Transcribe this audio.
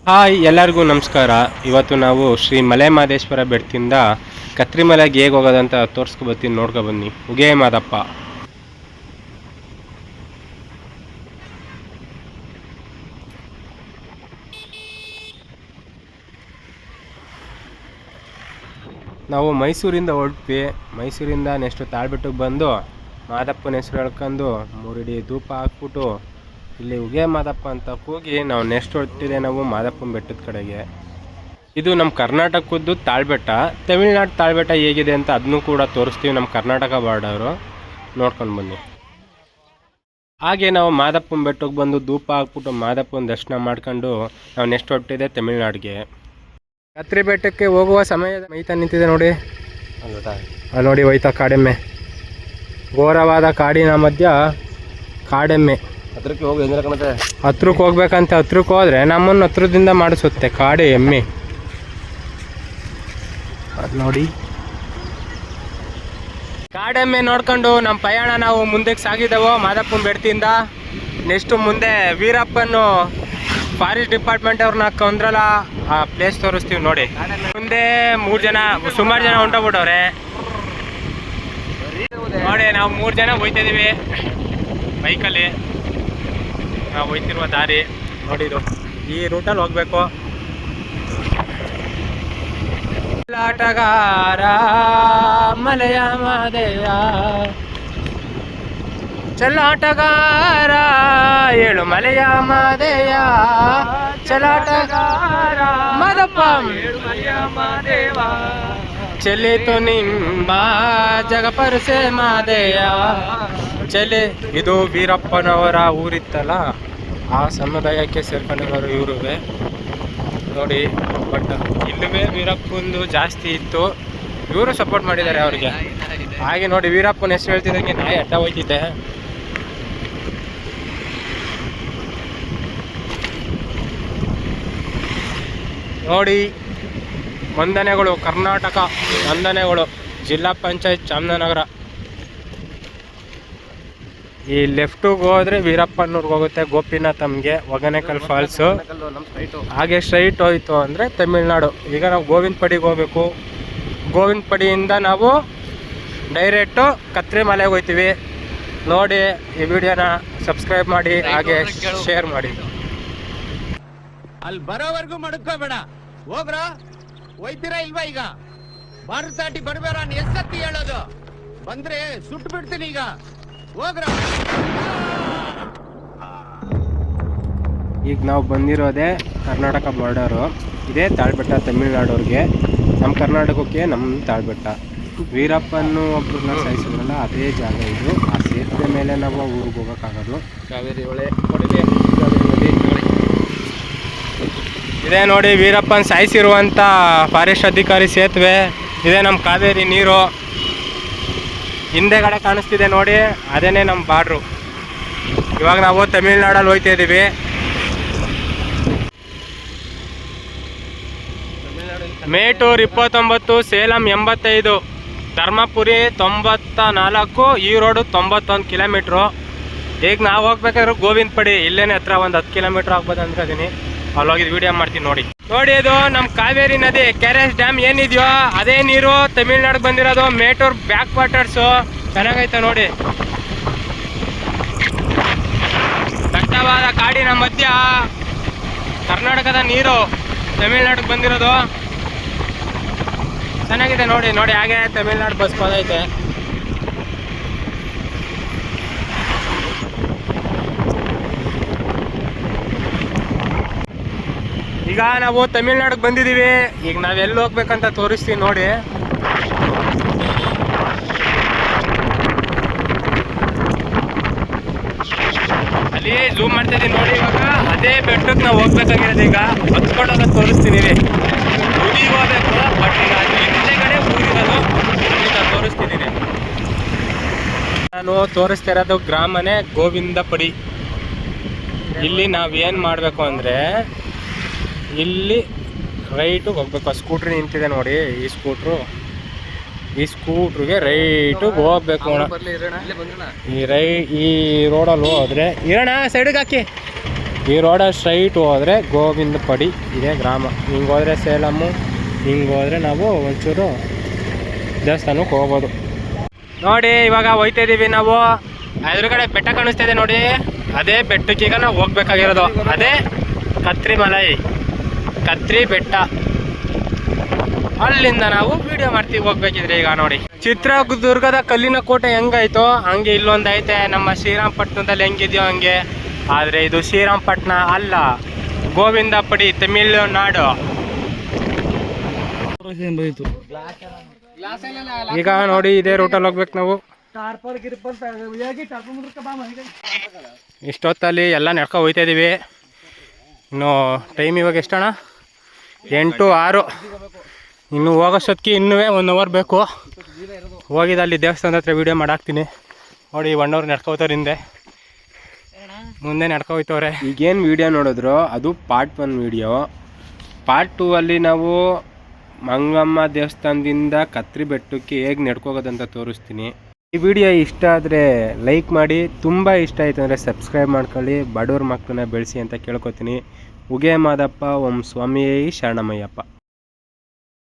Hi ಎಲ್ಲರಿಗೂ ನಮಸ್ಕಾರ. ಇವತ್ತು ನಾವು ಶ್ರೀ ಮಲೆ ಮಹದೇಶ್ವರ ಬೆಟ್ಟದಿಂದ ಕತ್ರಿಮಲೆಗೆ ಹೇಗೆ ಹೋಗೋದಂತ ತೋರಿಸ್ಕೊಬತ್ತೀನಿ, ನೋಡ್ಕೊಬನ್ನಿ. ಉಗೇ ಮಾದಪ್ಪ. ನಾವು ಮೈಸೂರಿಂದ ಹೊರಟ್ವಿ. ಮೈಸೂರಿಂದ ನೆಕ್ಸ್ಟ್ ತಾಳ್ಬೆಟ್ಟಕ್ಕೆ ಬಂದು ಮಾದಪ್ಪನ ಹೆಸರು ಹೇಳ್ಕೊಂಡು 3 ಇಡಿ ಧೂಪ ಹಾಕ್ಬಿಟ್ಟು ಇಲ್ಲಿ ಉಗೇ ಮಾದಪ್ಪ ಅಂತ ಕೂಗಿ ನಾವು ನೆಕ್ಸ್ಟ್ ಹೊರಟಿದೆ ನಾವು ಮಾದಪ್ಪನ ಬೆಟ್ಟದ ಕಡೆಗೆ. ಇದು ನಮ್ಮ ಕರ್ನಾಟಕದ್ದು ತಾಳ್ಬೆಟ್ಟ. ತಮಿಳ್ನಾಡು ತಾಳ್ಬೆಟ್ಟ ಹೇಗಿದೆ ಅಂತ ಅದನ್ನು ಕೂಡ ತೋರಿಸ್ತೀವಿ. ನಮ್ಮ ಕರ್ನಾಟಕ ಬಾರ್ಡರು ನೋಡ್ಕೊಂಡು ಬನ್ನಿ. ಹಾಗೆ ನಾವು ಮಾದಪ್ಪನ ಬೆಟ್ಟಕ್ಕೆ ಬಂದು ಧೂಪ ಹಾಕ್ಬಿಟ್ಟು ಮಾದಪ್ಪನ ದರ್ಶನ ಮಾಡ್ಕೊಂಡು ನಾವು ನೆಕ್ಸ್ಟ್ ಹೊರಟಿದೆ ತಮಿಳ್ನಾಡಿಗೆ. ಕತ್ರಿ ಬೆಟ್ಟಕ್ಕೆ ಹೋಗುವ ಸಮಯದ ಮೈತಾ ನಿಂತಿದೆ ನೋಡಿ, ಅಲ್ಲಿ ನೋಡಿ ಹೋಯ್ತಾ ಕಾಡೆಮ್ಮೆ. ಘೋರವಾದ ಕಾಡಿನ ಮಧ್ಯ ಕಾಡೆಮ್ಮೆ. ಹತ್ರಕ್ಕೆ ಹೋಗಿ ಹತ್ರಕ್ಕೆ ಹೋಗ್ಬೇಕಂತ ಹತ್ರಕ್ಕೆ ಹೋದ್ರೆ ನಮ್ಮನ್ನು ಹತ್ರದಿಂದ ಮಾಡಿಸುತ್ತೆ ಕಾಡೆ ಎಮ್ಮೆ. ಅದು ನೋಡಿ ಕಾಡೆಮ್ಮೆ ನೋಡ್ಕೊಂಡು ನಮ್ಮ ಪಯಣ ನಾವು ಮುಂದಕ್ಕೆ ಸಾಗಿದೆವು ಮಾದಪ್ಪನ ಬೆಟ್ಟದಿಂದ. ನೆಕ್ಸ್ಟ್ ಮುಂದೆ ವೀರಪ್ಪನ್ನು ಫಾರೆಸ್ಟ್ ಡಿಪಾರ್ಟ್ಮೆಂಟ್ ಅವ್ರನ್ನ ಕೊಂದ್ರಲ್ಲ ಆ ಪ್ಲೇಸ್ ತೋರಿಸ್ತೀವಿ ನೋಡಿ. ಮುಂದೆ ಸುಮಾರು ಜನ ಹೊಂಟೋಗ್ಬಿಟ್ಟವ್ರೆ ನೋಡಿ. ನಾವು 3 ಜನ ಹೋಯ್ತಿದ್ದೀವಿ ಬೈಕಲ್ಲಿ. ನಾವು ಹೋಯ್ತಿರುವ ದಾರಿ ನೋಡಿದ್ದು ಈ ರೂಟಲ್ಲಿ ಹೋಗ್ಬೇಕು. ಚಲಾಟಗಾರ ಮಲೆಯ ಮಾದೇಯ, ಚಲಾಟಗಾರ ಏಳು ಮಲೆಯ ಮಾದೇಯ, ಚಲಾಟಗಾರ ಮಾದಪ್ಪ ಏಳು ಮಲೆಯ ಮಾದೇವ, ಚಲಿತು ನಿಮ್ಮ ಜಗಪರಸೆ ಮಾದೇಯ ಚಲೆ. ಇದು ವೀರಪ್ಪನವರ ಊರಿತ್ತಲ್ಲ, ಆ ಸಮುದಾಯಕ್ಕೆ ಸೇರ್ಕೊಂಡಿರೋರು ಇವರುವೆ ನೋಡಿ. ಬಟ್ ಇಲ್ಲವೇ ವೀರಪ್ಪಂದು ಜಾಸ್ತಿ ಇತ್ತು, ಇವರು ಸಪೋರ್ಟ್ ಮಾಡಿದ್ದಾರೆ ಅವ್ರಿಗೆ. ಹಾಗೆ ನೋಡಿ ವೀರಪ್ಪನ ಹೆಸರು ಹೇಳ್ತಿದ್ದಂಗೆ ನಾಯಿ ಅಡ್ಡ ಹೋಯ್ತಿದ್ದೆ. ನೋಡಿ ವಂದನೆಗಳು, ಕರ್ನಾಟಕ ವಂದನೆಗಳು, ಜಿಲ್ಲಾ ಪಂಚಾಯತ್ ಚಾಮರಾಜನಗರ. ಈ ಲೆಫ್ಟಿಗೆ ಹೋದ್ರೆ ವೀರಪ್ಪನೂರ್ಗೆ ಹೋಗುತ್ತೆ, ಗೋಪಿನಾಥಮ್ಗೆ, ಒಗನೇಕಲ್ ಫಾಲ್ಸು. ಹಾಗೆ ಸ್ಟ್ರೈಟ್ ಹೋಯ್ತು ಅಂದರೆ ತಮಿಳ್ನಾಡು. ಈಗ ನಾವು ಗೋವಿಂದಪಡಿಗೆ ಹೋಗ್ಬೇಕು. ಗೋವಿಂದಪಡಿಯಿಂದ ನಾವು ಡೈರೆಕ್ಟು ಕತ್ರಿಮಲೆಗೆ ಹೋಗ್ತೀವಿ. ನೋಡಿ ಈ ವಿಡಿಯೋನ ಸಬ್ಸ್ಕ್ರೈಬ್ ಮಾಡಿ, ಹಾಗೆ ಶೇರ್ ಮಾಡಿ. ಅಲ್ಲಿ ಬರೋವರೆಗೂ ಮಡ್ಕೋಬೇಡ, ಹೋಗ್ರ ಹೋಯ್ತೀರಾ ಇಲ್ವಾ? ಈಗ ಬಾರ್ಡರ್ ದಾಟಿ ಬರಬೇಡ, ಎಷ್ಟತ್ತಿ ಹೇಳೋದು? ಬಂದ್ರೆ ಸುಟ್ಟು ಬಿಡ್ತೀನಿ ಈಗ, ಹೋಗ್ರ. ಈಗ ನಾವು ಬಂದಿರೋದೇ ಕರ್ನಾಟಕ ಬಾರ್ಡರು. ಇದೇ ತಾಳ್ಬೆಟ್ಟ ತಮಿಳ್ನಾಡವ್ರಿಗೆ, ನಮ್ಮ ಕರ್ನಾಟಕಕ್ಕೆ ನಮ್ಮ ತಾಳ್ಬೆಟ್ಟ. ವೀರಪ್ಪನ್ನು ಒಬ್ಬರನ್ನ ಸಾಯಿಸಿದ್ರಲ್ಲ ಅದೇ ಜಾಗ ಇದು. ಆ ಸೇತುವೆ ಮೇಲೆ ನಾವು ಊರಿಗೆ ಹೋಗೋಕ್ಕಾಗೋದು. ಕಾವೇರಿ ಹೊಳೆ ಇದೇ ನೋಡಿ ವೀರಪ್ಪನ ಸಾಯಿಸಿರುವಂಥ ಫಾರೆಸ್ಟ್ ಅಧಿಕಾರಿ ಸೇತುವೆ. ಇದೇ ನಮ್ಮ ಕಾವೇರಿ ನೀರು. ಹಿಂದೆಗಡೆ ಕಾಣಿಸ್ತಿದೆ ನೋಡಿ, ಅದೇನೇ ನಮ್ಮ ಬಾರ್ಡ್ರು. ಇವಾಗ ನಾವು ತಮಿಳ್ನಾಡಲ್ಲಿ ಹೋಗ್ತಾ ಇದ್ದೀವಿ. ಮೇಟೂರು 29, ಸೇಲಂ 85, ಧರ್ಮಪುರಿ 94, ಈ ರೋಡು 91 ಕಿಲೋಮೀಟ್ರು. ಈಗ ನಾವು ಹೋಗ್ಬೇಕಾದ್ರೆ ಗೋವಿಂದಪಡಿ ಇಲ್ಲೇನೆ ಹತ್ರ ಒಂದು 10 ಕಿಲೋಮೀಟ್ರ್ ಆಗ್ಬೋದು ಅಂದ್ಕೊಂಡಿದ್ದೀನಿ. ಅಲ್ಲಿ ಹೋಗಿದ್ದು ವಿಡಿಯೋ ಮಾಡ್ತೀನಿ ನೋಡಿ. ನೋಡಿ ಇದು ನಮ್ಮ ಕಾವೇರಿ ನದಿ, ಕೆಆರ್ಎಸ್ ಡ್ಯಾಮ್ ಏನಿದೆಯೋ ಅದೇ ನೀರು ತಮಿಳ್ನಾಡಿಗೆ ಬಂದಿರೋದು. ಮೇಟೂರ್ ಬ್ಯಾಕ್ ವಾಟರ್ಸು ಚೆನ್ನಾಗೈತೆ ನೋಡಿ. ದಟ್ಟವಾದ ಕಾಡಿನ ಮಧ್ಯ ಕರ್ನಾಟಕದ ನೀರು ತಮಿಳ್ನಾಡಿಗೆ ಬಂದಿರೋದು. ಚೆನ್ನಾಗಿದೆ ನೋಡಿ. ನೋಡಿ ಹಾಗೆ ತಮಿಳ್ನಾಡು ಬಸ್ ಬಂದೈತೆ. ಈಗ ನಾವು ತಮಿಳ್ನಾಡಿಗೆ ಬಂದಿದ್ದೀವಿ. ಈಗ ನಾವೆಲ್ಲಿ ಹೋಗ್ಬೇಕಂತ ತೋರಿಸ್ತೀವಿ ನೋಡಿ. ಅಲ್ಲಿ ಝೂಮ್ ಮಾಡ್ತಿದ್ದೀನಿ ನೋಡಿ. ಇವಾಗ ಅದೇ ಬೆಟ್ಟಕ್ಕೆ ನಾವು ಹೋಗ್ಬೇಕಾಗಿರೋದು. ಈಗ ಹತ್ಕೊಂಡೋಗ ತೋರಿಸ್ತೀನಿ. ಊರಿಗೆ ಹೋಗ್ಬೇಕು, ಬಟ್ ಈಗ ಅಲ್ಲಿ ಹಿಂದೆಗಡೆ ಊರಿರೋದು, ಅಲ್ಲಿಂದ ತೋರಿಸ್ತಿದ್ದೀನಿ. ನಾನು ತೋರಿಸ್ತಾ ಇರೋದು ಗ್ರಾಮನೇ ಗೋವಿಂದಪಡಿ. ಇಲ್ಲಿ ನಾವೇನು ಮಾಡಬೇಕು ಅಂದರೆ ಇಲ್ಲಿ ರೈಟು ಹೋಗ್ಬೇಕು. ಸ್ಕೂಟ್ರ್ ನಿಂತಿದೆ ನೋಡಿ, ಈ ಸ್ಕೂಟ್ರಿಗೆ ರೈಟು ಹೋಗ್ಬೇಕು. ಈ ರೋಡಲ್ಲಿ ಹೋದ್ರೆ ಇರೋಣ ಸೈಡಿಗೆ ಹಾಕಿ ಈ ರೋಡಲ್ಲಿ ಸ್ಟ್ರೈಟ್ ಹೋದರೆ ಗೋವಿಂದ ಪಡಿ ಇದೆ ಗ್ರಾಮ. ಹಿಂಗೆ ಹೋದರೆ ಸೇಲಮ್ಮು, ಹಿಂಗೆ ಹೋದರೆ ನಾವು ಒಂಚೂರು ದೇವಸ್ಥಾನಕ್ಕೆ ಹೋಗ್ಬೋದು. ನೋಡಿ ಇವಾಗ ಹೋಯ್ತಾ ಇದ್ದೀವಿ ನಾವು. ಎದುರುಗಡೆ ಬೆಟ್ಟ ಕಾಣಿಸ್ತಾ ಇದೆ ನೋಡಿ, ಅದೇ ಬೆಟ್ಟಕ್ಕೆ ಈಗ ನಾವು ಹೋಗ್ಬೇಕಾಗಿರೋದು. ಅದೇ ಕತ್ರಿ ಮಲೈ, ಕತ್ರಿ ಬೆಟ್ಟ. ಅಲ್ಲಿಂದ ನಾವು ವಿಡಿಯೋ ಮಾಡ್ತೀವಿ ಹೋಗ್ಬೇಕಿದ್ರೆ. ಈಗ ನೋಡಿ ಚಿತ್ರದುರ್ಗದ ಕಲ್ಲಿನ ಕೋಟೆ ಹೆಂಗಾಯ್ತೋ ಹಂಗೆ ಇಲ್ಲೊಂದು ಐತೆ. ನಮ್ಮ ಶ್ರೀರಂಗಪಟ್ಟಣದಲ್ಲಿ ಹೆಂಗಿದೆಯೋ ಹಂಗೆ. ಆದರೆ ಇದು ಶ್ರೀರಂಗಪಟ್ಟಣ ಅಲ್ಲ, ಗೋವಿಂದಪಡಿ ತಮಿಳುನಾಡು. ಈಗ ನೋಡಿ ಇದೇ ರೂಟಲ್ಲಿ ಹೋಗ್ಬೇಕು ನಾವು. ಇಷ್ಟೊತ್ತಲ್ಲಿ ಎಲ್ಲ ನಡ್ಕೊ ಹೋಗ್ತಾ ಇದೀವಿ. ಇನ್ನು ಟೈಮ್ ಇವಾಗ ಎಷ್ಟಣ್ಣ? 8:06. ಇನ್ನು ಹೋಗೋಷ್ಟೊತ್ತಿಗೆ ಇನ್ನೂ 1 ಅವರ್ ಬೇಕು. ಹೋಗಿದ್ದು ಅಲ್ಲಿ ದೇವಸ್ಥಾನದ ಹತ್ರ ವೀಡಿಯೋ ಮಾಡಾಕ್ತೀನಿ ನೋಡಿ. 1 ಅವರ್ ನಡ್ಕೋತಾರೆ, ಹಿಂದೆ ಮುಂದೆ ನಡ್ಕೊ ಹೋಯ್ತವ್ರೆ. ಈಗೇನು ವೀಡಿಯೋ ನೋಡಿದ್ರು ಅದು ಪಾರ್ಟ್ 1 ವೀಡಿಯೋ. ಪಾರ್ಟ್ 2 ಅಲ್ಲಿ ನಾವು ಮಂಗಮ್ಮ ದೇವಸ್ಥಾನದಿಂದ ಕತ್ರಿ ಬೆಟ್ಟಕ್ಕೆ ಹೇಗೆ ನಡ್ಕೋಗೋದಂತ ತೋರಿಸ್ತೀನಿ. ಈ ವಿಡಿಯೋ ಇಷ್ಟ ಆದರೆ ಲೈಕ್ ಮಾಡಿ, ತುಂಬ ಇಷ್ಟ ಆಯಿತು ಅಂದರೆ ಸಬ್ಸ್ಕ್ರೈಬ್ ಮಾಡ್ಕೊಳ್ಳಿ. ಬಡವ್ರ ಮಕ್ಕಳನ್ನ ಬೆಳೆಸಿ ಅಂತ ಕೇಳ್ಕೊತೀನಿ. ಉಗೆ ಮಾದಪ್ಪ ಓಂ ಸ್ವಾಮಿಯೇ ಶರಣಮಯ್ಯಪ್ಪ.